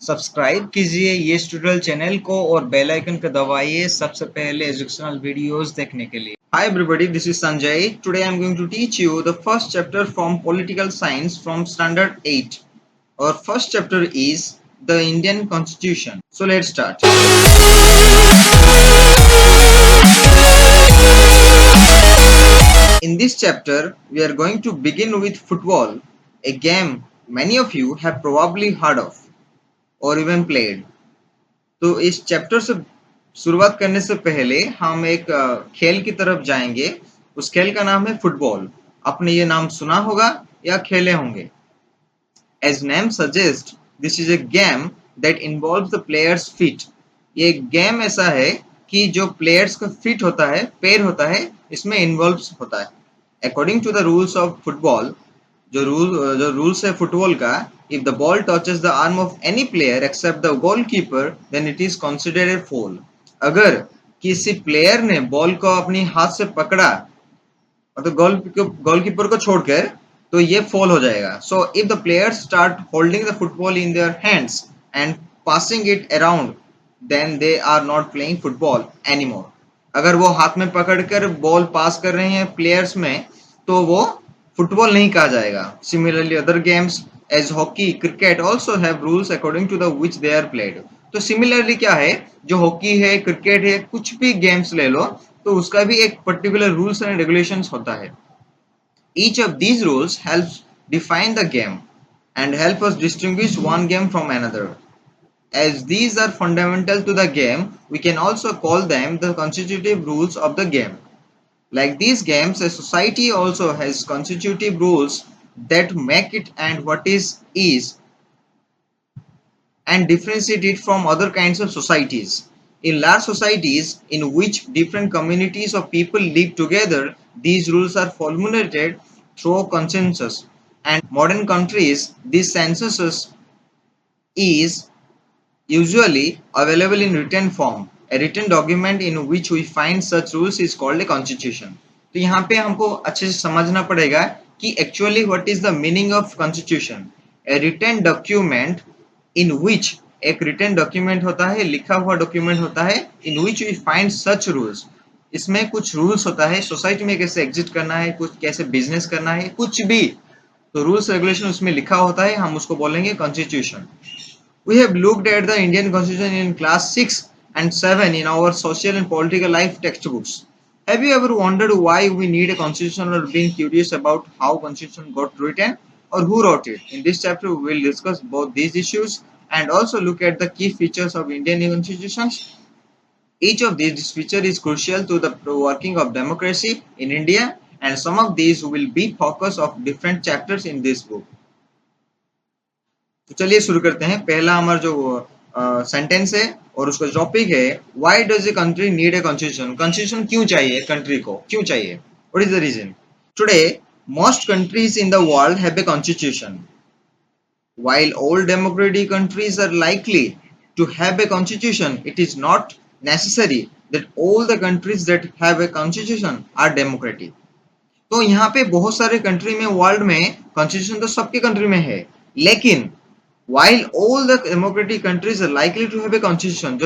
Subscribe कीजिए ये tutorial channel को और बेल आइकन को दबाइए सबसे पहले एजुकेशनल वीडियोस देखने के लिए। Hi everybody, this is Sanjay. Today I am going to teach you the first chapter from political science from standard 8. Our first chapter is the Indian Constitution. So let's start. In this chapter, we are going to begin with football, a game many of you have probably heard of or even played. तो इस chapter से शुरुआत करने से पहले हम एक खेल की तरफ जाएंगे। उस खेल का नाम है फुटबॉल। आपने ये नाम सुना होगा या खेले होंगे। As name suggests, this is a game that involves the players' feet. ये गेम ऐसा है कि जो प्लेयर्स का फिट होता है, पैर होता है, इसमें इन्वॉल्व होता है। According to the rules of football, जो रूल्स है फुटबॉल का, if the ball touches the arm of any player except the goalkeeper, then it is considered a foul. अगर किसी प्लेयर ने बॉल को अपनी हाथ से पकड़ा और तो गोलकीपर को छोड़कर, तो ये फॉल हो जाएगा। So if the players start holding the football in their hands and passing it around, then they are not playing football anymore. अगर वो हाथ में पकड़कर बॉल पास कर रहे हैं प्लेयर्स में, तो वो फुटबॉल नहीं कहा जाएगा। Similarly other games as hockey, cricket also have rules according to the which they are played. तो सिमिलरली क्या है, जो हॉकी है, क्रिकेट है, कुछ भी गेम्स ले लो, तो उसका भी एक पर्टिकुलर रूल्स एंड रेगुलेशंस होता है। Each of these rules helps define the game and help us distinguish one game from another. As these are fundamental to the game, we can also call them the constitutive rules of the game. Like these games, a society also has constitutive rules that make it and what is and differentiate it from other kinds of societies. In large societies in which different communities of people live together, these rules are formulated through consensus. And modern countries, this consensus is usually available in written form. A written document in which we find such rules is called a constitution. तो यहाँ पे हमको अच्छे से समझना पड़ेगा कि actually what is the meaning of constitution. A written document in which, एक written document होता है, लिखा हुआ document होता है, in which we find such rules. इसमें कुछ रूल्स होता है, सोसाइटी में कैसे एग्जिट करना है, कुछ कैसे बिजनेस करना है, कुछ भी, तो रूल्स रेगुलेशन उसमें लिखा होता है, हम उसको बोलेंगे constitution. We have looked at the Indian Constitution in class 6 and 7 in our social and political life textbooks. Have you ever wondered why we need a constitution or been curious about how constitution got written or who wrote it? In this chapter, we will discuss both these issues and also look at the key features of Indian constitutions. Each of these features is crucial to the working of democracy in India, and some of these will be focus of different chapters in this book. तो चलिए शुरू करते हैं। पहला हमारा जो sentence है और उसका टॉपिक है, why does a country need a constitution. Constitution क्यों चाहिए, कंट्री को क्यों चाहिए, what is the reason. Today most countries in the world have a constitution. While all democratic countries are likely to have a constitution, it is not necessary that all the countries that have a constitution are democratic. तो यहाँ पे बहुत सारे country में, world में constitution तो सबके country में है, लेकिन while all the democratic countries are likely to have a constitution,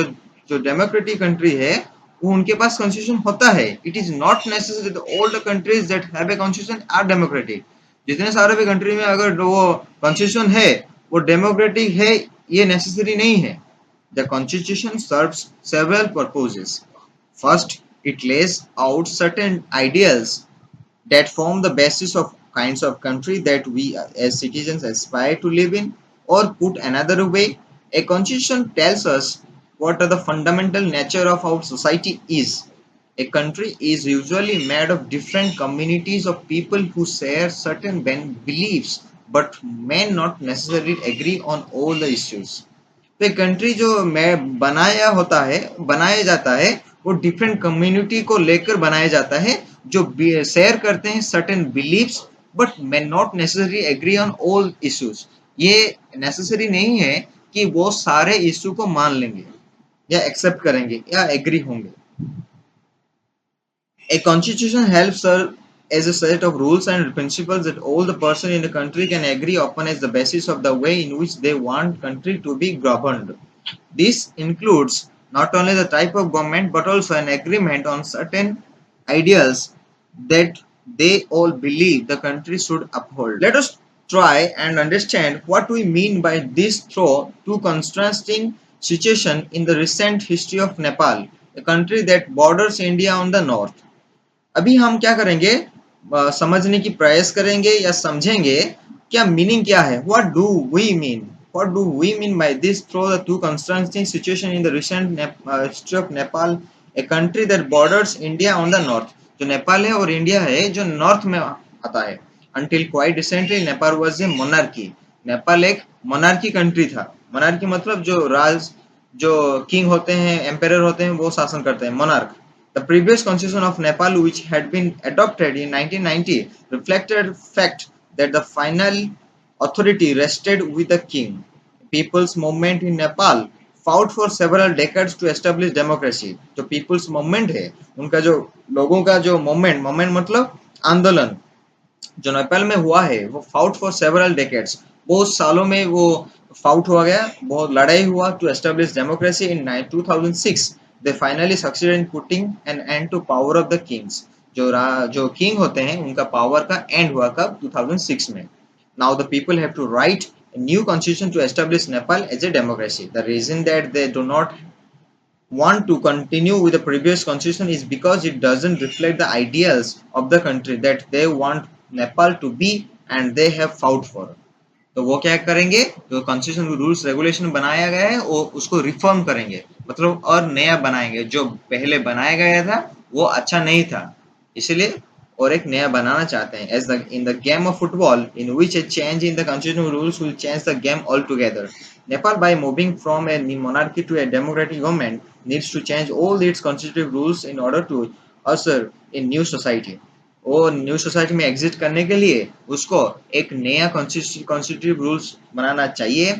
जो डेमोक्रेटिक कंट्री है वो उनके पास कॉन्स्टिट्यूशन होता है, it is not necessary that all the countries that have a constitution are democratic. जितने सारे भी कंट्री में अगर वो कॉन्स्टिट्यूशन है वो डेमोक्रेटिक है, ये नेसेसरी नहीं है। The constitution serves several purposes. First, it Lay's out certain ideals that form the basis of kinds of country that we as citizens aspire to live in. Or put another way, a constitution tells us what are the fundamental nature of our society is. A country is usually made of different communities of people who share certain beliefs but may not necessarily agree on all the issues. तो एक country जो बनाया जाता है वो different community को लेकर बनाया जाता है जो शेयर करते हैं certain beliefs but may not necessary agree on all issues. ये नेसेसरी नहीं है कि वो सारे इश्यू को मान लेंगे या एक्सेप्ट करेंगे या एग्री होंगे। A constitution helps as a set of rules and principles that all the person in the country can agree upon as the basis of the way in which they want country to be governed. This includes not only the type of government but also an agreement on certain ideals that they all believe the country should uphold. Let us try and understand what we mean by this through two contrasting situations in the recent history of Nepal, a country that borders India on the north. अभी हम क्या करेंगे, समझने की प्रयास करेंगे या समझेंगे क्या मीनिंग क्या है, what do we mean by this through the two contrasting situation in the recent history of Nepal, a country that borders India on the north, जो नेपाल है और इंडिया है जो नॉर्थ में आता है. until quite recently Nepal was a monarchy. Nepal एक monarchy country था. मोनार्की मतलब जो राज, जो किंग होते हैं, एम्पायर होते हैं, वो शासन करते हैं, monarch. The previous constitution of Nepal, which had been adopted in 1990, reflected fact that the final authority rested with the king. People's movement in Nepal fought for several decades to establish democracy. जो people's movement है, उनका जो लोगों का जो movement मतलब आंदोलन जो नेपाल में हुआ है, वो फाउट फॉर सेवरल डेकेड्स, बहुत सालों में वो फाउट हो गया, बहुत लड़ाई हुआ to establish democracy. In 2006 they finally succeed in putting an end to power of the kings. जो किंग होते हैं उनका पावर का एंड हुआ कब, 2006 में. Now the people have to write a new constitution to establish Nepal as a democracy. The reason that they do not want to continue with the previous constitution is because it doesn't reflect the ideals of the country that they want Nepal to be and they have fought for. तो वो क्या करेंगे, जो constitution rules regulation बनाया गया है वो उसको रिफॉर्म करेंगे, मतलब और नया बनाएंगे. जो पहले बनाया गया था वो अच्छा नहीं था, इसलिए और एक नया बनाना चाहते हैं. As the in the game of football, in which a change in the constitutional rules will change the game altogether. Nepal, by moving from a monarchy to a democratic government, needs to change all its constitutive rules in order to usher in new society. वो new society में exit करने के लिए उसको एक नया constitutive rules बनाना चाहिए,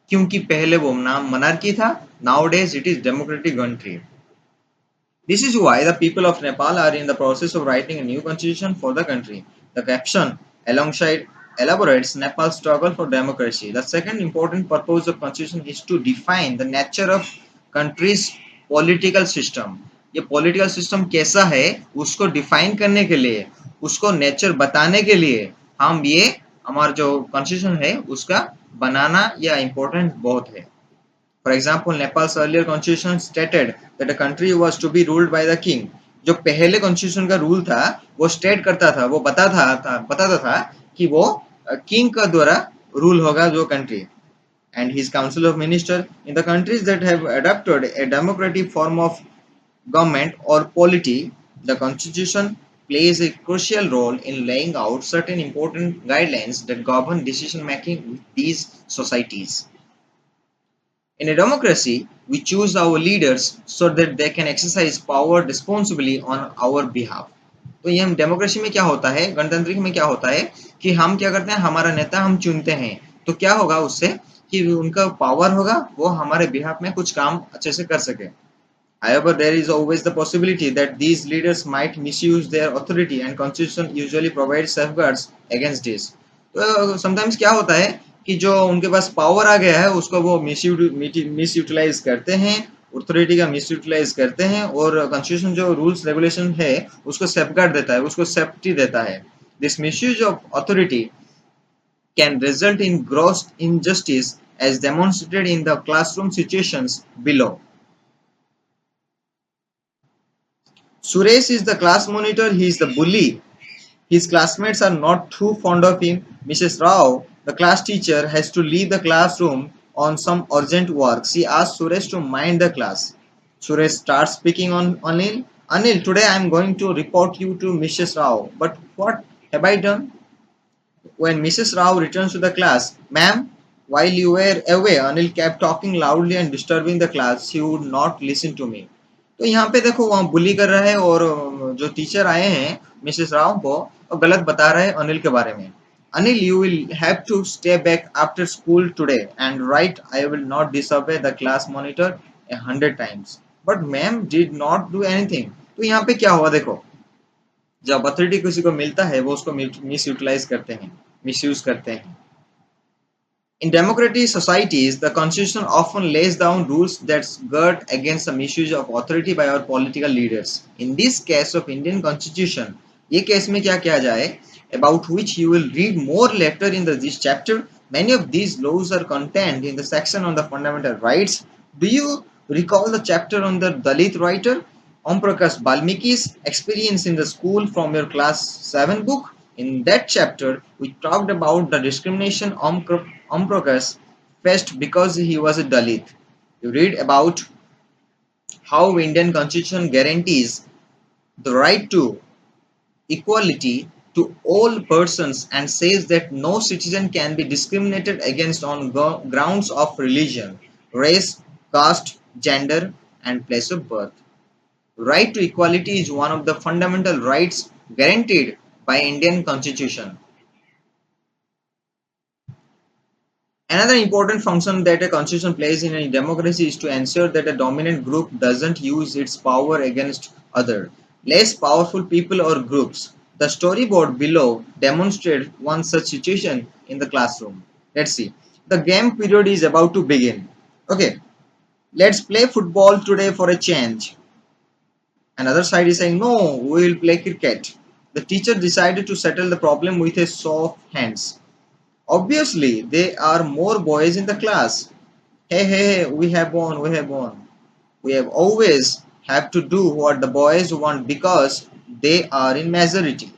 क्योंकि पहले वो नाम monarchy था, nowadays it is democratic country. This is why the people of Nepal are in the process of writing a new constitution for the country. The caption alongside elaborates Nepal's struggle for democracy. The second important purpose of constitution is to define the nature of country's political system. ये political system कैसा है उसको define करने के लिए, उसको nature बताने के लिए हम ये हमारा जो कॉन्स्टिट्यूशन है उसका बनाना या इम्पोर्टेंट बहुत है. For example, Nepal's earlier constitution stated that a country was to be ruled by the king. जो पहले कॉन्स्टिट्यूशन का रूल था वो स्टेट करता था, वो बताता था कि वो किंग का द्वारा रूल होगा जो country. And his council of ministers in the countries that have adopted a democratic form of government or polity, the constitution plays a crucial role in laying out certain important guidelines that govern decision making with these societies. In a democracy, we choose our leaders so that they can exercise power responsibly on our behalf. तो ये हम democracy में क्या होता है, गणतंत्र में क्या होता है कि हम क्या करते हैं, हमारा नेता हम चुनते हैं, तो क्या होगा उससे कि उनका पावर होगा, वो हमारे बिहाफ में कुछ काम अच्छे से कर सके. However, there is always the possibility that these leaders might misuse their authority and constitution usually provides safeguards against this. तो sometimes क्या होता है कि जो उनके पास पावर आ गया है उसको वो मिसयूटिलाइज करते हैं, अथॉरिटी का मिसयूटिलाइज करते हैं, और कॉन्स्टिट्यूशन जो रूल्स रेगुलेशन है उसको सेफगार्ड देता है, उसको सेफ्टी देता है. This misuse of authority can result in gross injustice as demonstrated in the classroom situations below. Suresh is the class monitor, he is the bully. His classmates are not too fond of him. Mrs. Rao, the class teacher, has to leave the classroom on some urgent work. She asks Suresh to mind the class. Suresh starts speaking on Anil. Anil, today I am going to report you to Mrs. Rao. But what have I done? When Mrs. Rao returns to the class, ma'am, while you were away, Anil kept talking loudly and disturbing the class. He would not listen to me. तो यहाँ पे देखो वहाँ बुली कर रहा है, और जो टीचर आए हैं मिसेस राव को वो गलत बता रहे हैं अनिल के बारे में. Anil, you will have to stay back after school today and write I will not disobey the class monitor 100 times. But ma'am did not do anything. तो यहाँ पे क्या हुआ देखो, जब अथॉरिटी किसी को मिलता है वो उसको मिस यूटिलाइज करते हैं, मिसयूज करते हैं. In democratic societies, the constitution often lays down rules that guard against the misuse of authority by our political leaders. In this case of Indian constitution, ये केस में क्या किया जाए, about which you will read more later in this chapter. Many of these laws are contained in the section on the fundamental rights. Do you recall the chapter on the Dalit writer Om Prakash Balmiki's experience in the school from your class 7 book? In that chapter, we talked about the discrimination Om Prakash faced because he was a Dalit. You read about how Indian constitution guarantees the right to equality to all persons and says that no citizen can be discriminated against on grounds of religion, race, caste, gender, and place of birth. Right to equality is one of the fundamental rights guaranteed by Indian constitution. Another important function that a constitution plays in a democracy is to ensure that a dominant group doesn't use its power against other, less powerful people or groups. The storyboard below demonstrates one such situation in the classroom. Let's see. The game period is about to begin. Okay, let's play football today for a change. Another side is saying, no, we will play cricket. The teacher decided to settle the problem with a show of hands. Obviously, there are more boys in the class. Hey, we have won, we have won. We have always have to do what the boys want because they are in majority.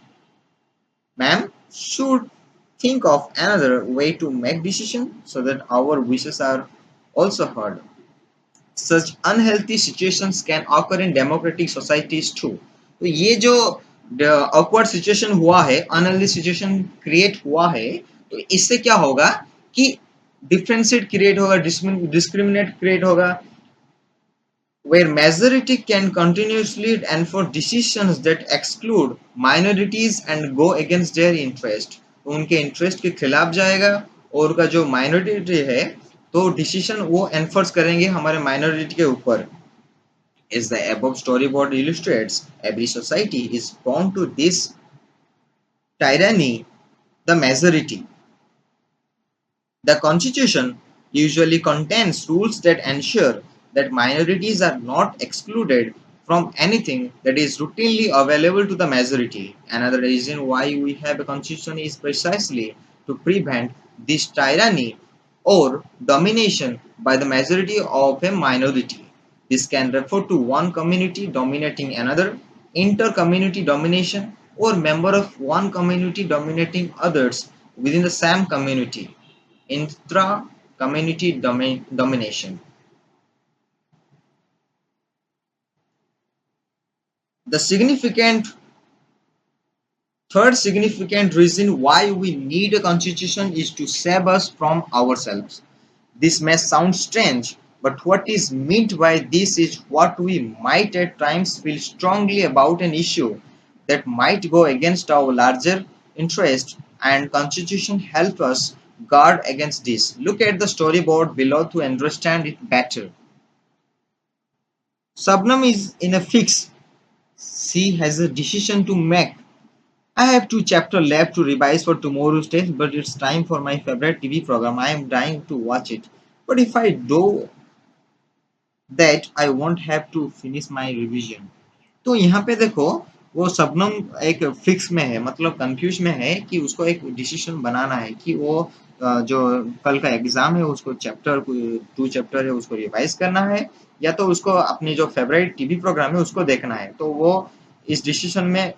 Ma'am, should think of another way to make decision so that our wishes are also heard. Such unhealthy situations can occur in democratic societies too. तो ये जो awkward situation हुआ है, unhealthy situation create हुआ है, तो इससे क्या होगा कि differentiate create होगा, discriminate create होगा, where majority can continuously enforce decisions that exclude minorities and go against their interest. तो उनके interest के खिलाफ जाएगा और उनका जो minority है तो डिसीजन वो एनफोर्स करेंगे हमारे माइनॉरिटी के ऊपर. As the above storyboard illustrates, every society is prone to this tyranny, the majority. The constitution usually contains rules that ensure that minorities are not excluded from anything that is routinely available to the majority. Another reason why we have a constitution is precisely to prevent this tyranny or domination by the majority of a minority. This can refer to one community dominating another, inter-community domination, or member of one community dominating others within the same community, intra-community domination. The third significant reason why we need a constitution is to save us from ourselves. This may sound strange, but what is meant by this is what we might at times feel strongly about an issue that might go against our larger interest, and constitution helps us guard against this. Look at the storyboard below to understand it better. Sabnam is in a fix. She has a decision to make. I have 2 chapters left to revise for tomorrow's test, but it's time for my favorite TV program. I am dying to watch it. But if I do that, I won't have to finish my revision. तो यहाँ पे देखो वो शबनम एक fix में है, मतलब confuse में है कि उसको एक डिसीजन बनाना है कि वो जो कल का एग्जाम है उसको चैप्टर 2 चैप्टर है उसको रिवाइज करना है या तो उसको अपनी जो फेवरेट टीवी प्रोग्राम है उसको देखना है. तो वो इस डिसीजन में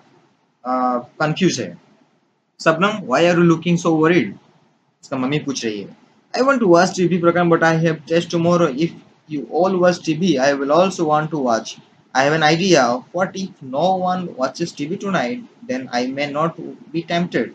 कंफ्यूज है. Shabnam, why are you looking so worried? इसका मम्मी पूछ रही है. I want to watch TV programme but I have test tomorrow. If you all watch TV, I will also want to watch. I have an idea of what if no one watches TV tonight, then I may not be tempted.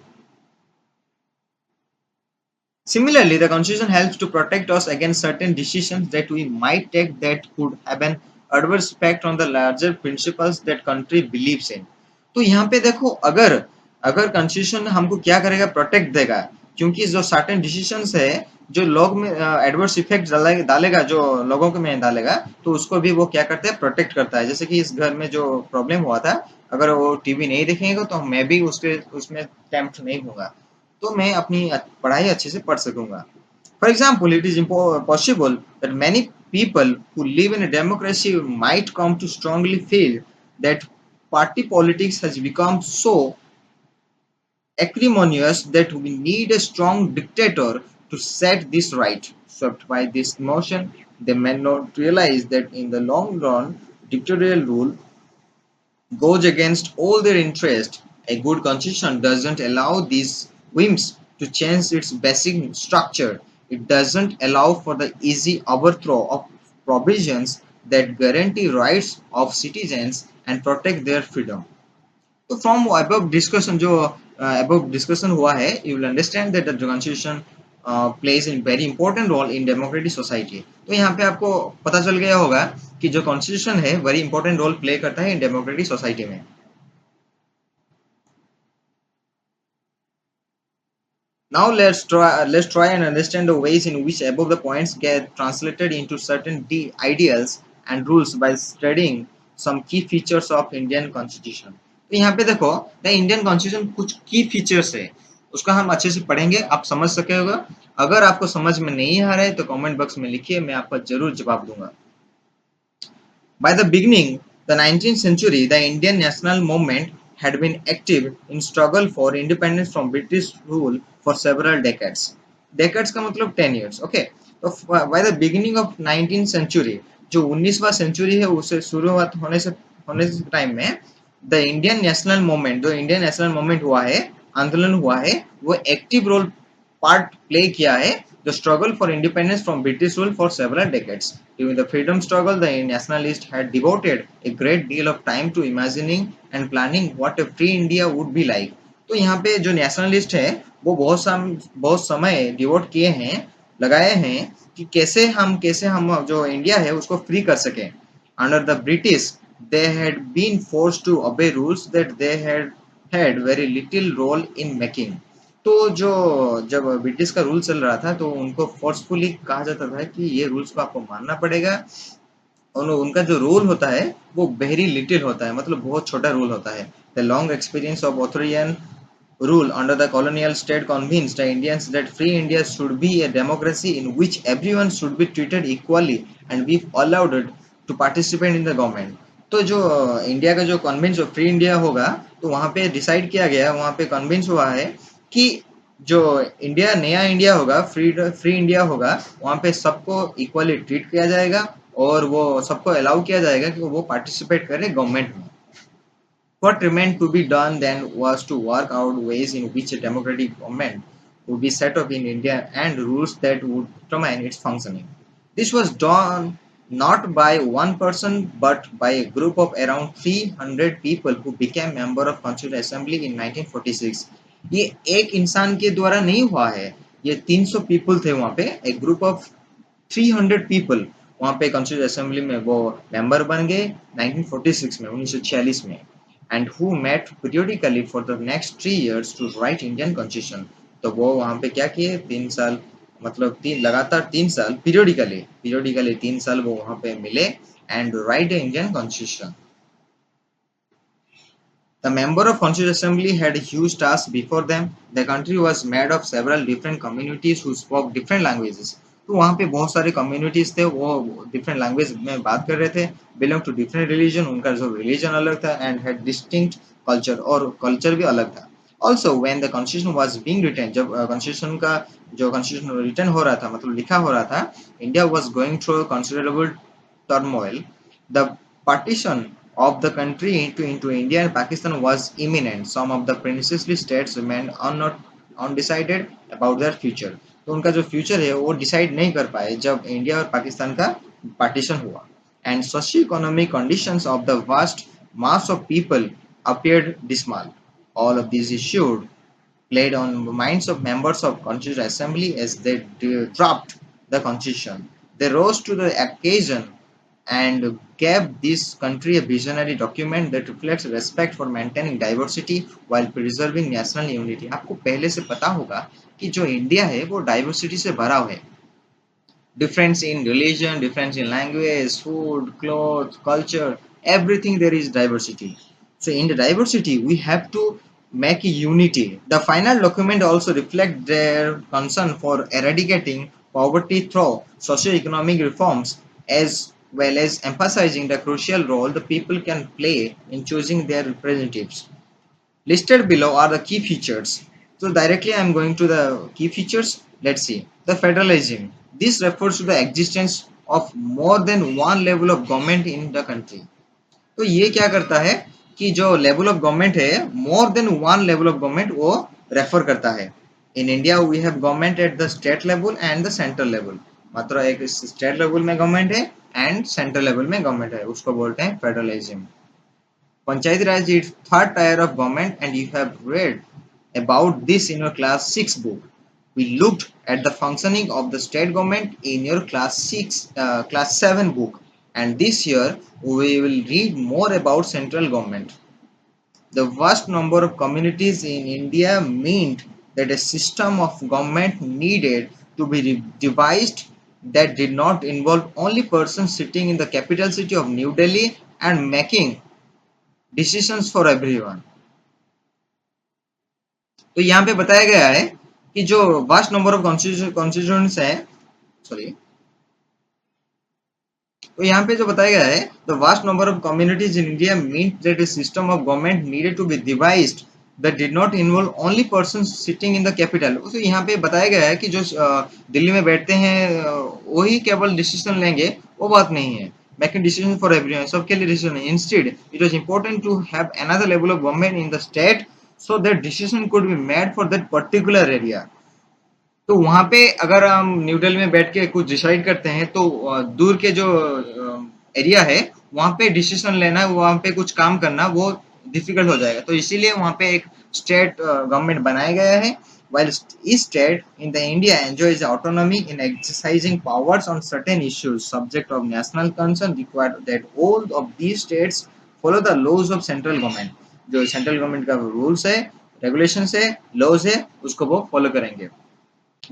Similarly, the Constitution helps to protect us against certain decisions that we might take that could have an adverse effect on the larger principles that country believes in. तो यहाँ पे देखो अगर Constitution हमको क्या करेगा, protect देगा, क्योंकि जो certain decisions है जो लोग में एडवर्स इफेक्ट डालेगा, जो लोगों के में डालेगा, तो उसको भी वो क्या करते हैं, प्रोटेक्ट करता है। जैसे कि इस घर में जो प्रॉब्लम हुआ था, अगर वो टीवी नहीं देखेंगे तो मैं भी उसके उसमें टेम्प्ट नहीं होगा, तो मैं अपनी पढ़ाई अच्छे से पढ़ सकूंगा। For example, it is possible that many people who live in a democracy might come to strongly feel that party politics has become so acrimonious that we need a strong dictator to set this right. Swept by this emotion, they may not realize that in the long run, dictatorial rule goes against all their interests. A good constitution doesn't allow these whims to change its basic structure. It doesn't allow for the easy overthrow of provisions that guarantee rights of citizens and protect their freedom. So from above discussion जो above discussion हुआ है, you will understand that the constitution plays a very important role in democratic society. तो यहाँ पे आपको पता चल गया होगा कि जो कॉन्स्टिट्यूशन है वेरी इंपॉर्टेंट रोल प्ले करता है इन डेमोक्रेटिक सोसाइटी में. Now let's try and understand the ways in which above the points get translated into certain ideals and rules by studying some key features of Indian Constitution. तो यहाँ पे देखो, the Indian constitution कुछ की features है, उसका हम अच्छे से पढ़ेंगे, आप समझ सके होगा. अगर आपको समझ में नहीं आ रहा है तो कमेंट बॉक्स में लिखिए, मैं आपका जरूर जवाब दूंगा. By the beginning the 19th century, the Indian national movement had been active in struggle for independence from British rule for several decades. Decades का मतलब 10 years. Okay. तो by the beginning of 19th century, जो 19वां century है उसे शुरुआत होने से time में द इंडियन नेशनल मूवमेंट, जो इंडियन नेशनल मूवमेंट हुआ है, आंदोलन हुआ है, वो एक्टिव रोल part play किया है the struggle for independence from British rule for several decades. During the freedom struggle, the nationalists had devoted a great deal of time to imagining and planning what a free India would be like. तो यहाँ पे जो nationalist है वो बहुत समय devote किए हैं, लगाए हैं कि कैसे हम जो इंडिया है उसको फ्री कर सके. Under the British, they had been forced to obey rules that they had very little role in making. तो जो जब ब्रिटिश का रूल चल रहा था तो उनको फोर्सफुली कहा जाता था कि ये रूल्स को आपको मानना पड़ेगा, और उनका जो रूल होता है वो वेरी लिटिल होता है, मतलब बहुत छोटा रूल होता है. The long experience of authoritarian rule under the colonial state convinced the Indians that free India should be a democracy in which everyone should be treated equally and be allowed to participate in the government. तो जो India का जो convince free India होगा, तो वहाँ पे decide किया गया, वहाँ पे कन्विंस हुआ है कि जो इंडिया नया इंडिया होगा, फ्री इंडिया होगा, वहाँ पे सबको इक्वली ट्रीट किया जाएगा और वो सबको अलाउ किया जाएगा कि वो पार्टिसिपेट करें गवर्नमेंट में. What remained to be done then was to work out ways in which a democratic government would be set up in India and rules that would determine its functioning. This was done not by one person but by a group of around 300 people who became member of Constituent Assembly in 1946. ये एक इंसान के द्वारा नहीं हुआ है, ये 300 people थे वहाँ पे, एक ग्रुप ऑफ 300 पीपल वहाँ पे कॉन्स्टिट्यूंट असेंबली में वो मेंबर बन गए 1946 में, 1946 में, and who met periodically for the next 3 years to write Indian Constitution. तो वो वहाँ पे क्या किए, 3 साल, मतलब लगातार 3 साल पीरियोडिकली 3 साल वो वहाँ पे मिले and write the Indian Constitution. The member of Constituent Assembly had a huge task before them. The country was made of several different communities who spoke different languages. तो वहाँ पे बहुत सारे कम्युनिटीज थे, वो डिफरेंट लैंग्वेज में बात कर रहे थे, बिलोंग टू डिफरेंट रिलीजन, उनका जो रिलीजन अलग था, एंड हैड डिस्टिंक्ट कल्चर, और कल्चर भी अलग था. Also when the constitution was being written, जब कॉन्स्टिट्यूशन रिटन हो रहा था, मतलब लिखा हो रहा था, India was going through considerable turmoil. The partition of the country into India and Pakistan was imminent. Some of the princely states remained undecided about their future. तो उनका जो फ्यूचर है वो डिसाइड नहीं कर पाए जब इंडिया और पाकिस्तान का पार्टीशन हुआ. And socio economic conditions of the vast mass of people appeared dismal. All of these issues played on the minds of members of Constituent Assembly as they dropped the constitution. They rose to the occasion and gave this country a visionary document that reflects respect for maintaining diversity while preserving national unity. आपको पहले से पता होगा कि जो India है वो diversity से भरा हुआ है. Difference in religion, difference in language, food, clothes, culture, everything there is diversity. So in the diversity, we have to make a unity. The final document also reflects their concern for eradicating poverty through socio-economic reforms as well as emphasizing the crucial role the people can play in choosing their representatives. Listed below are the key features. So directly I am going to the key features. Let's see. The federalism. This refers to the existence of more than one level of government in the country. तो ये क्या करता है कि जो level of government है more than one level of government वो refer करता है. In India we have government at the state level and the central level. मात्र एक state level में government है and central level में government है, उसको बोलते हैं federalism. Panchayati Raj is third tier of government and you have read about this in your class 6 book. We looked at the functioning of the state government in your class 7 book, and this year we will read more about central government. The vast number of communities in India meant that a system of government needed to be devised that did not involve only persons sitting in the capital city of New Delhi and making decisions for everyone. तो यहाँ पे बताया गया है कि जो vast number of constituents है, sorry, तो यहाँ पे जो बताया गया है the vast number of communities in India mean that a system of government needed to be devised that did not involve only persons sitting in the capital. तो यहाँ पे बताया गया है कि जो दिल्ली में बैठते हैं वही केवल डिसीजन लेंगे, वो बात नहीं है. Making decision for everyone, सबके लिए डिसीजन है. Instead, it was important to have another level of government in the state so that decision could be made for that particular area. तो वहां पे अगर हम न्यू दिल्ली में बैठ के कुछ डिसाइड करते हैं तो दूर के जो एरिया है वहां पे डिसीजन लेना, वहां पे कुछ काम करना वो डिफिकल्ट हो जाएगा. तो इसीलिए वहां पे एक स्टेट गवर्नमेंट बनाया गया है. While each state in the India enjoys autonomy in exercising powers on certain issues subject of national concern, required that all of these states follow the laws of central government. जो central government का rules है, regulations है, laws है, उसको वो follow करेंगे.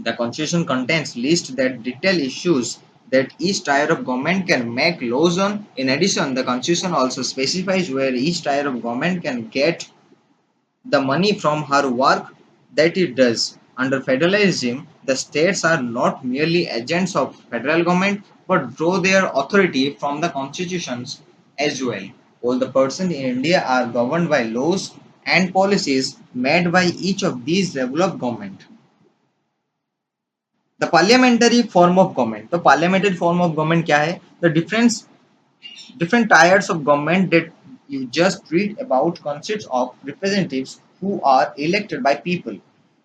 The constitution contains list that detail issues that each tier of government can make laws on. In addition, the constitution also specifies where each tier of government can get the money from her work that it does. Under federalism, the states are not merely agents of federal government but draw their authority from the constitutions as well. All the persons in India are governed by laws and policies made by each of these levels of government. The parliamentary form of government. तो parliamentary form of government क्या है? The different tiers of government that you just read about consists of representatives who are elected by people.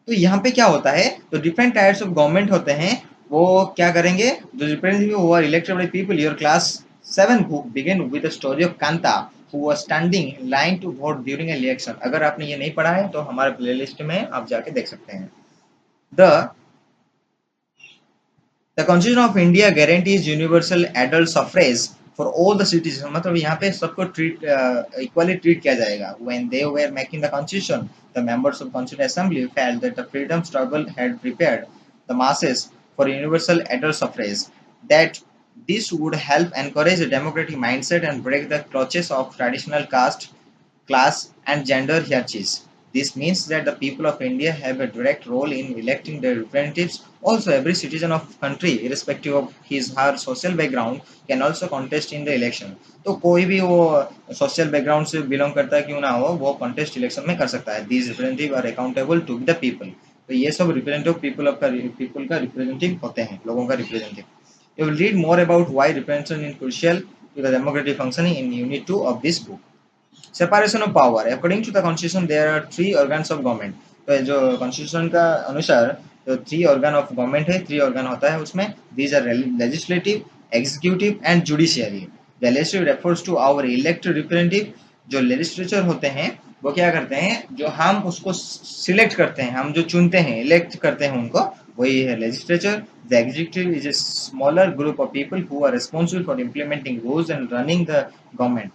तो यहाँ पे क्या होता है? तो different tiers of government होते हैं, वो क्या करेंगे? जो representative who are elected by people. Your class 7 book begin with the story of Kanta who was standing in line to vote during an election. अगर आपने ये नहीं पढ़ा है तो हमारे प्लेलिस्ट में आप जाके देख सकते हैं. The Constitution of India guarantees universal adult suffrage for all the citizens. मतलब यहाँ पे सबको equally treat किया जाएगा. When they were making the Constitution, the members of Constituent Assembly felt that the freedom struggle had prepared the masses for universal adult suffrage. That this would help encourage a democratic mindset and break the clutches of traditional caste, class, and gender hierarchies. This means that the people of India have a direct role in electing their representatives. Also, every citizen of country, irrespective of his or her social background, can also contest in the election. तो कोई भी वो social background से belong करता है क्यों ना हो, वो contest election में कर सकता है. These representatives are accountable to the people. तो ये सब representative people का representative होते हैं, लोगों का representative. You will read more about why representation is crucial to the democratic functioning in Unit 2 of this book. Separation of power. According to the constitution, there are 3 organs of government. तो जो constitution का अनुसार जो 3 organ of government है, 3 organ होता है उसमें. These are legislative, executive and judiciary. The legislative refers to our elected representative. जो legislature होते हैं वो क्या करते हैं, जो हम उसको सिलेक्ट करते हैं, हम जो चुनते हैं, इलेक्ट करते हैं उनको, वही है legislature. The executive is a smaller group of people who are responsible for implementing rules and running the government.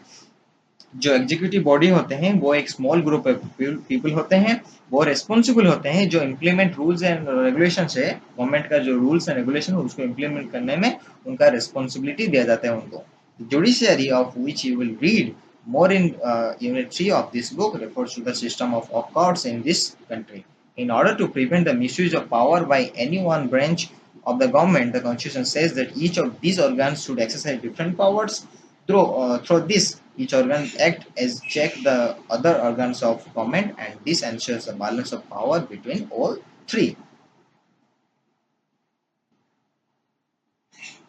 जो एग्जीक्यूटिव बॉडी होते हैं वो एक स्मॉल ग्रुप ऑफ पीपल होते हैं, वो रिस्पॉन्सिबल होते हैं जो इम्प्लीमेंट रूल्स एंड रेगुलेशन है, गवर्नमेंट का जो रूल्स एंड रेगुलेशन उसको इम्प्लीमेंट करने में उनका रिस्पॉन्सिबिलिटी दिया जाता है उनको. Judiciary of which you will read more in unit 3 of this book refers to the system of courts in this country. In order to prevent the misuse of power by any one branch of the government, the constitution says that each of these organs should exercise different powers. Through this, each organ act as check the other organs of government, and this ensures a balance of power between all three.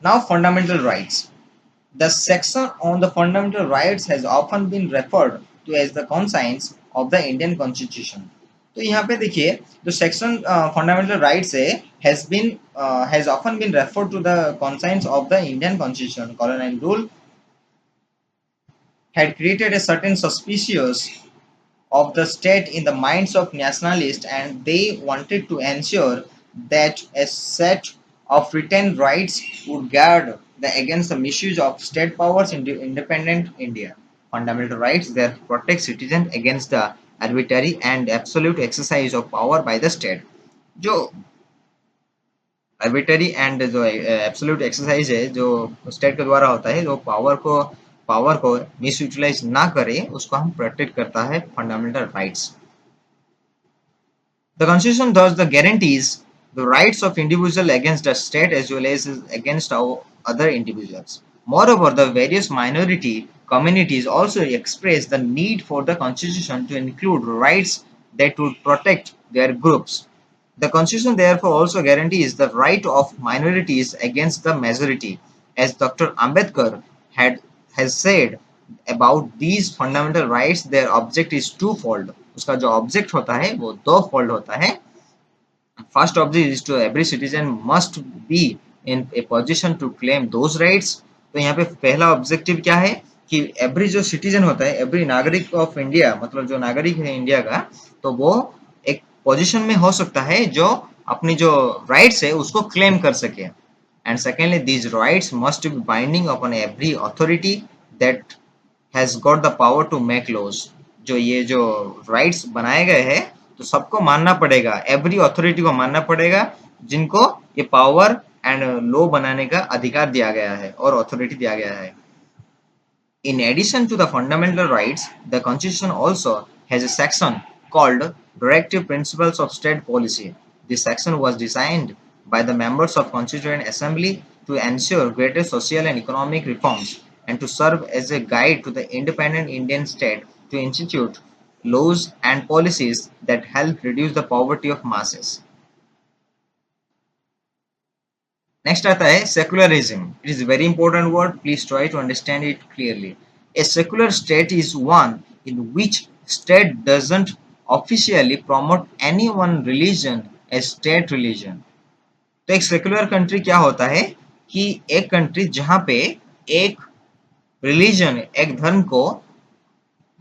Now, fundamental rights. The section on the fundamental rights has often been referred to as the conscience of the Indian Constitution. तो यहाँ पे देखिए, जो section fundamental rights है has often been referred to the conscience of the Indian Constitution. Colonial rule had created a certain suspicious of the state in the minds of nationalists, and they wanted to ensure that a set of written rights would guard against the misuse of state powers in independent India. Fundamental rights there protect citizens against the arbitrary and absolute exercise of power by the state. जो arbitrary and जो absolute exercise है जो state के द्वारा होता है, जो power को मिस यूटिलाइज ना करे, उसको हम प्रोटेक्ट करता है fundamental rights. The constitution thus the guarantees the rights of individual against the state as well as against other individuals. Moreover, the various minority communities also express the need for the constitution to include rights that would protect their groups. The constitution therefore also guarantees the right of minorities against the majority. As Dr. Ambedkar has said about these fundamental rights, their object is twofold. उसका जो object होता है वो दो fold होता है. First object is to every citizen must be in a position to claim those rights. तो यहाँ पे पहला ऑब्जेक्टिव क्या है कि एवरी जो सिटीजन होता है, एवरी नागरिक ऑफ इंडिया, मतलब जो नागरिक है इंडिया का, तो वो एक पोजीशन में हो सकता है जो अपनी जो राइट्स है उसको क्लेम कर सके. And secondly, these rights must be binding upon every authority that has got the power to make laws. जो ये जो rights बनाए गए हैं तो सबको मानना पड़ेगा, every authority को मानना पड़ेगा जिनको ये power and law बनाने का अधिकार दिया गया है और authority दिया गया है. In addition to the fundamental rights, the Constitution also has a section called Directive Principles of State Policy. This section was designed by the members of Constituent Assembly to ensure greater social and economic reforms and to serve as a guide to the independent Indian state to institute laws and policies that help reduce the poverty of masses. Next आता है secularism. It is a very important word. Please try to understand it clearly. A secular state is one in which state doesn't officially promote any one religion as state religion. तो एक secular country क्या होता है कि एक country जहां पे एक रिलीजन, एक धर्म को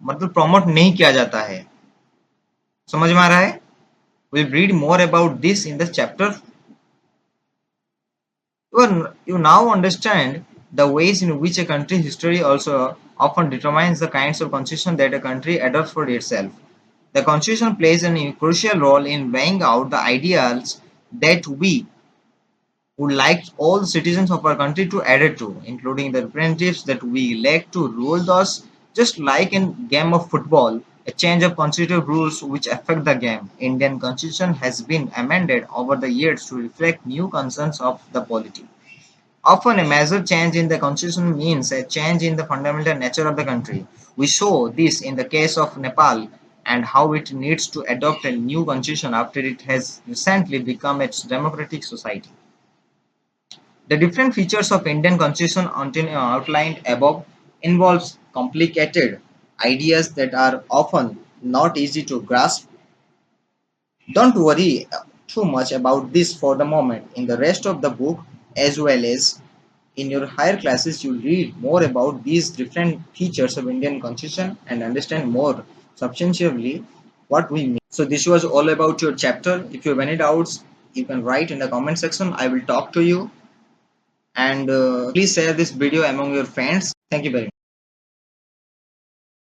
मतलब प्रमोट नहीं किया जाता है. समझ में आ रहा है? We'll read more about this in the chapter. You now understand the ways in which a country's history also often determines the kinds of constitution that a country adopts for itself. The constitution plays a crucial role in weighing out the ideals that we would like all the citizens of our country to adhere to, including the representatives that we elect to rule us. Just like in game of football, a change of constitutive rules which affect the game. Indian constitution has been amended over the years to reflect new concerns of the polity. Often a major change in the constitution means a change in the fundamental nature of the country. We saw this in the case of Nepal and how it needs to adopt a new constitution after it has recently become a democratic society. The different features of Indian constitution outlined above involves complicated ideas that are often not easy to grasp. Don't worry too much about this for the moment. In the rest of the book, as well as in your higher classes, you'll read more about these different features of Indian constitution and understand more substantially what we mean. So this was all about your chapter. If you have any doubts, you can write in the comment section. I will talk to you, and please share this video among your friends. Thank you very much.